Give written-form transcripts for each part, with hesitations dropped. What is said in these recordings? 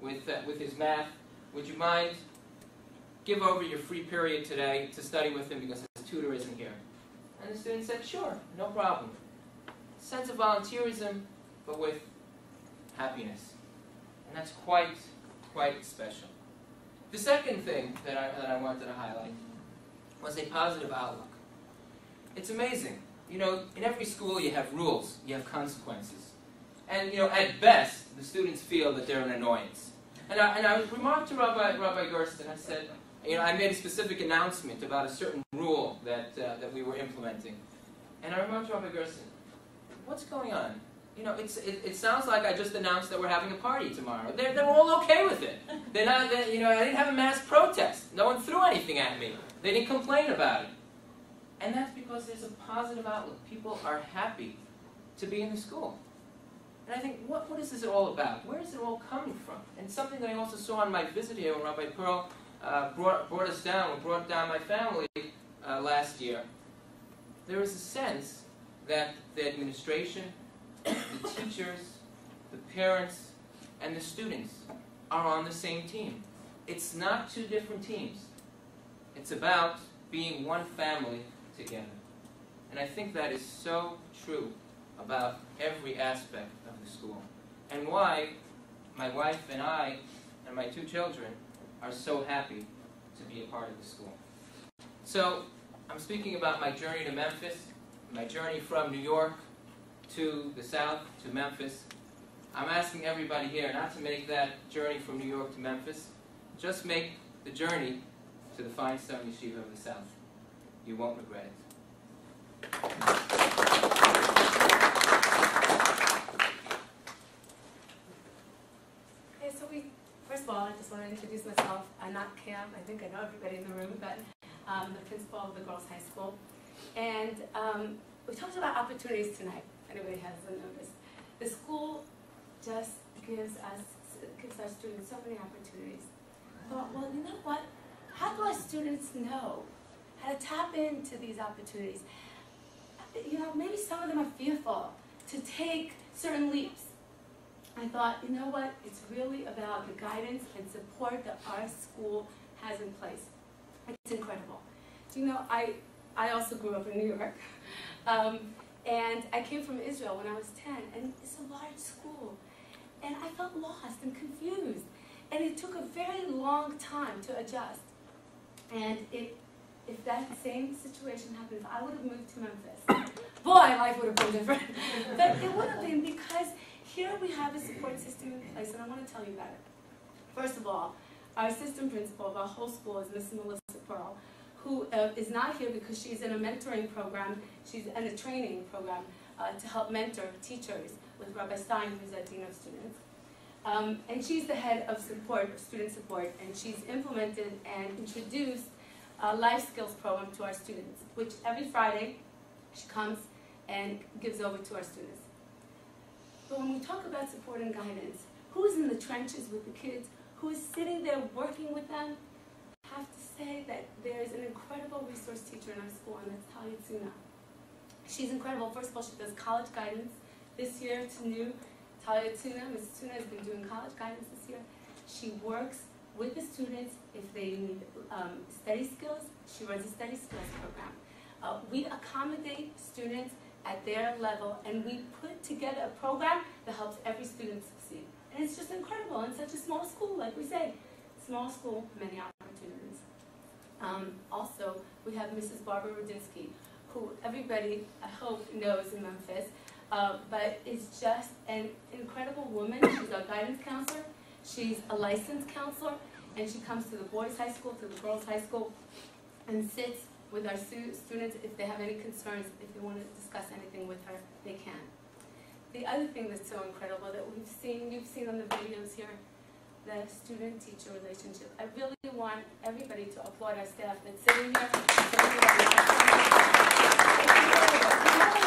with his math. Would you mind give over your free period today to study with him because his tutor isn't here?" And the student said, "Sure, no problem." Sense of volunteerism, but with happiness. And that's quite special. The second thing that I wanted to highlight was a positive outlook. It's amazing. You know, in every school you have rules, you have consequences. And, you know, at best, the students feel that they're an annoyance. And I remarked to Rabbi Gersten, I said, you know, I made a specific announcement about a certain rule that we were implementing. And I remarked to Rabbi Gersten, "What's going on? You know, it sounds like I just announced that we're having a party tomorrow. They're all okay with it. They're not, you know, I didn't have a mass protest. No one threw anything at me. They didn't complain about it." And that's because there's a positive outlook. People are happy to be in the school. And I think, what is this all about? Where is it all coming from? And something that I also saw on my visit here when Rabbi Pearl brought down my family last year. There is a sense that the administration, the teachers, the parents, and the students are on the same team. It's not two different teams. It's about being one family together. And I think that is so true about every aspect of the school. And why my wife and I and my two children are so happy to be a part of the school. So I'm speaking about my journey to Memphis, my journey from New York to the South, to Memphis. I'm asking everybody here not to make that journey from New York to Memphis. Just make the journey to the Feinstone Yeshiva of the South. You won't regret it. Okay, so first of all, I just want to introduce myself. I'm not Cam. I think I know everybody in the room, but I'm the principal of the Girls High School. And we talked about opportunities tonight, if anybody hasn't noticed. The school just gives our students so many opportunities. I thought, well, you know what? How do our students know how to tap into these opportunities? You know, maybe some of them are fearful to take certain leaps. I thought, you know what? It's really about the guidance and support that our school has in place. It's incredible. You know, I also grew up in New York. And I came from Israel when I was 10, and it's a large school. And I felt lost and confused. And it took a very long time to adjust. And if that same situation happened, if I would have moved to Memphis, boy, life would have been different. But it would have been, because here we have a support system in place, and I want to tell you about it. First of all, our assistant principal of our whole school is Miss Melissa Pearl, who is not here because she's in a mentoring program. She's in a training program to help mentor teachers with Rabbi Stein, who's our dean of students. And she's the head of student support, and she's implemented and introduced a life skills program to our students, which every Friday she comes and gives over to our students. But when we talk about support and guidance, who's in the trenches with the kids, who is sitting there working with them, I have to say that there is an incredible resource teacher in our school, and that's Talia Tuna. She's incredible. First of all, she does college guidance. This year, it's new. Talia Tuna, Mrs. Tuna, has been doing college guidance this year. She works with the students if they need study skills. She runs a study skills program. We accommodate students at their level, and we put together a program that helps every student succeed. And it's just incredible in such a small school, like we say. Small school, many opportunities. Also, we have Mrs. Barbara Rudinsky, who everybody, I hope, knows in Memphis, but is just an incredible woman. She's our guidance counselor. She's a licensed counselor, and she comes to the boys' high school, to the girls' high school, and sits with our students if they have any concerns, if they want to discuss anything with her, they can. The other thing that's so incredible that you've seen on the videos here, the student-teacher relationship. I really want everybody to applaud our staff that's sitting here.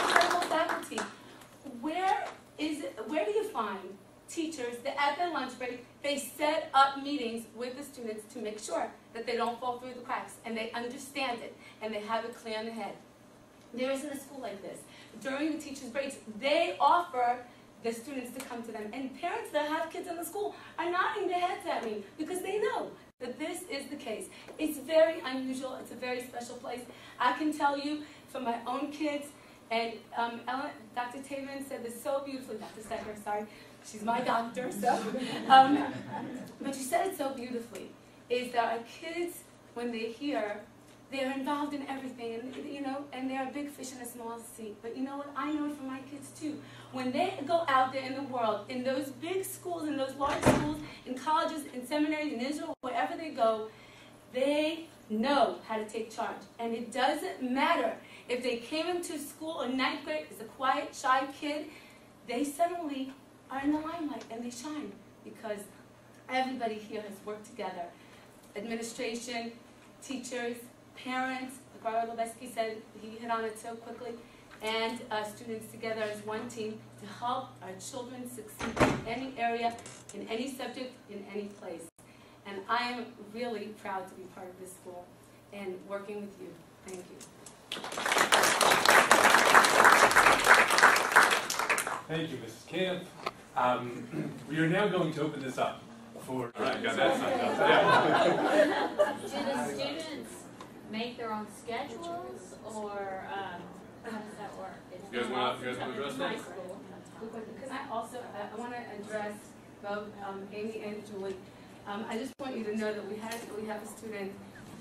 Incredible faculty. Where do you find teachers that at their lunch break, they set up meetings with the students to make sure that they don't fall through the cracks, and they understand it, and they have it clear in their head? There isn't a school like this. During the teachers' breaks, they offer the students to come to them, and parents that have kids in the school are nodding their heads unusual. It's a very special place. I can tell you from my own kids, and Dr. Taven said this so beautifully, Dr. Stecker, sorry, she's my doctor, so, but she said it so beautifully, is that our kids, when they hear, they're involved in everything, and, you know, and they're a big fish in a small sea. But you know what? I know it from my kids too. When they go out there in the world, in those big schools, in those large schools, in colleges, in seminaries, in Israel, wherever they go, they know how to take charge. And it doesn't matter if they came into school in 9th grade as a quiet, shy kid, they suddenly are in the limelight and they shine because everybody here has worked together. Administration, teachers, parents, like Rabbi Lebeski said, he hit on it so quickly, and students together as one team to help our children succeed in any area, in any subject, in any place. And I am really proud to be part of this school and working with you. Thank you. Thank you, Mrs. Camp. We are now going to open this up for... All right, got that signed up. Yeah. Do the students make their own schedules, or how does that work? You guys want to address that? Because I also I want to address both Amy and Julie. I just want you to know that we have a student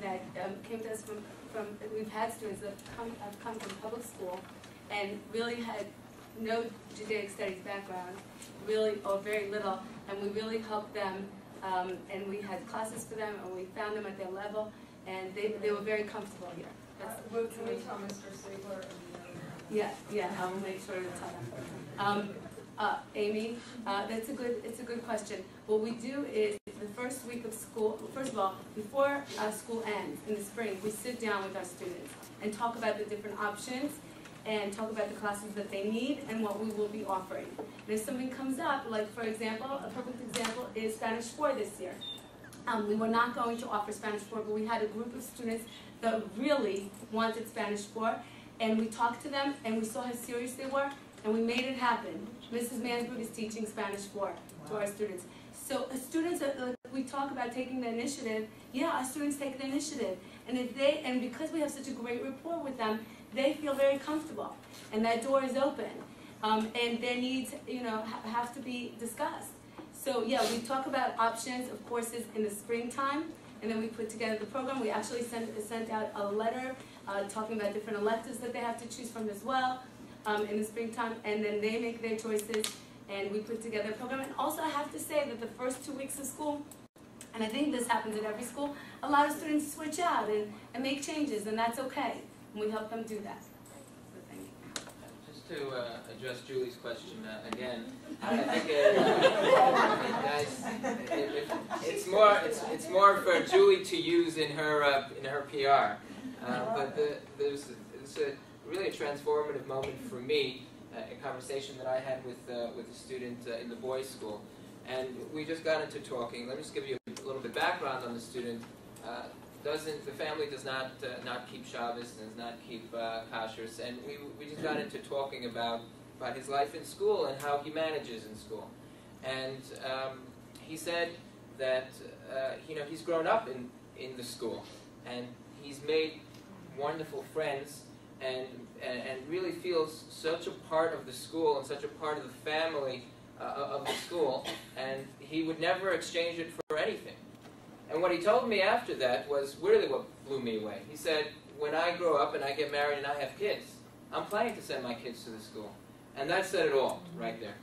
that came to us from we've had students that have come from public school and really had no Judaic studies background, really, or very little, and we really helped them, and we had classes for them, and we found them at their level, and they were very comfortable here. Can we tell Mr. Siegler? Yeah, I'll make sure to tell them. Amy, it's a good question. What we do is the first week of school, first of all, before school ends in the spring, we sit down with our students and talk about the different options and talk about the classes that they need and what we will be offering. And if something comes up, like for example, a perfect example is Spanish 4 this year. We were not going to offer Spanish 4, but we had a group of students that really wanted Spanish 4, and we talked to them and we saw how serious they were, and we made it happen. Mrs. Mansbrook is teaching Spanish 4 to our students. So students, we talk about taking the initiative. Yeah, our students take the initiative, and because we have such a great rapport with them, they feel very comfortable, and that door is open, and their needs, have to be discussed. So yeah, we talk about options of courses in the springtime, and then we put together the program. We actually sent out a letter talking about different electives that they have to choose from as well in the springtime, and then they make their choices, and we put together a program. And also I have to say that the first 2 weeks of school, and I think this happens at every school, a lot of students switch out and make changes, and that's okay. And we help them do that. So thank you. Just to address Julie's question again, I think it's more for Julie to use in her PR. But there's really a transformative moment for me, a conversation that I had with a student in the boys' school, and we just got into talking. Let me just give you a little bit of background on the student. The family does not keep Shabbos, does not keep kashrus, and we just got into talking about his life in school and how he manages in school. And he said that he's grown up in the school, and he's made wonderful friends, and really feels such a part of the school and such a part of the family of the school, and he would never exchange it for anything. And what he told me after that was really what blew me away. He said, when I grow up and I get married and I have kids, I'm planning to send my kids to the school. And that said it all right there.